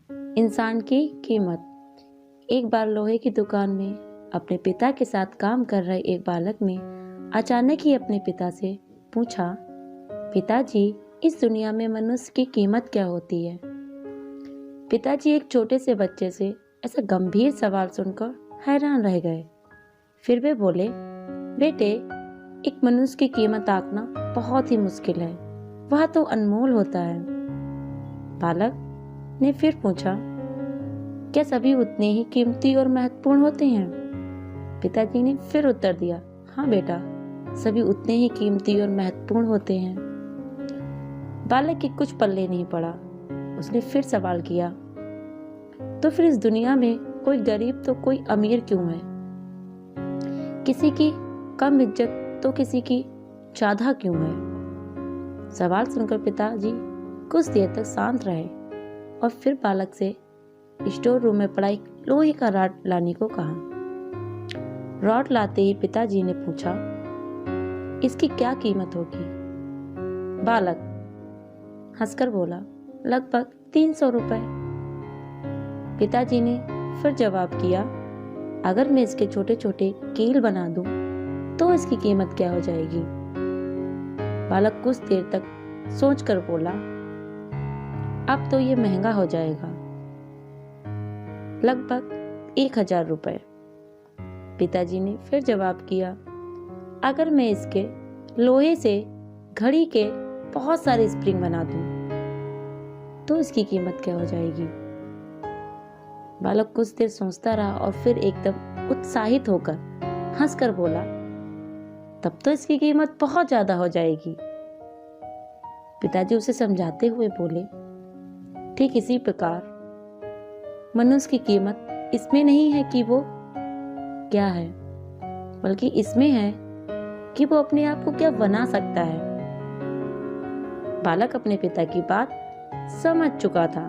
इंसान की कीमत। एक बार लोहे की दुकान में अपने पिता के साथ काम कर रहे एक बालक ने अचानक ही अपने पिता से पूछा, पिताजी, इस दुनिया में मनुष्य की कीमत क्या होती है? पिताजी एक छोटे से बच्चे से ऐसा गंभीर सवाल सुनकर हैरान रह गए। फिर वे बोले, बेटे, एक मनुष्य की कीमत आंकना बहुत ही मुश्किल है, वह तो अनमोल होता है। बालक ने फिर पूछा, क्या सभी उतने ही कीमती और महत्वपूर्ण होते हैं? पिताजी ने फिर उत्तर दिया, हाँ बेटा, सभी उतने ही कीमती और महत्वपूर्ण होते हैं। बालक के कुछ पल्ले नहीं पड़ा। उसने फिर सवाल किया, तो फिर इस दुनिया में कोई गरीब तो कोई अमीर क्यों है? किसी की कम इज्जत तो किसी की ज्यादा क्यों है? सवाल सुनकर पिताजी कुछ देर तक शांत रहे और फिर बालक से स्टोर रूम में पड़ा एक लोहे का रॉड लाने को कहा। रॉड लाते ही पिताजी ने पूछा, इसकी क्या कीमत होगी? बालक हंसकर बोला, लगभग 300 रुपए। पिताजी ने फिर जवाब किया, अगर मैं इसके छोटे छोटे कील बना दूं तो इसकी कीमत क्या हो जाएगी? बालक कुछ देर तक सोचकर बोला, अब तो ये महंगा हो जाएगा, लगभग 1000 रुपए। पिताजी ने फिर जवाब किया, अगर मैं इसके लोहे से घड़ी के बहुत सारे स्प्रिंग बना दूं तो इसकी कीमत क्या हो जाएगी? बालक कुछ देर सोचता रहा और फिर एकदम उत्साहित होकर हंसकर बोला, तब तो इसकी कीमत बहुत ज्यादा हो जाएगी। पिताजी उसे समझाते हुए बोले, ठीक इसी प्रकार मनुष्य की कीमत इसमें नहीं है कि वो क्या है, बल्कि इसमें है कि वो अपने आप को क्या बना सकता है। बालक अपने पिता की बात समझ चुका था।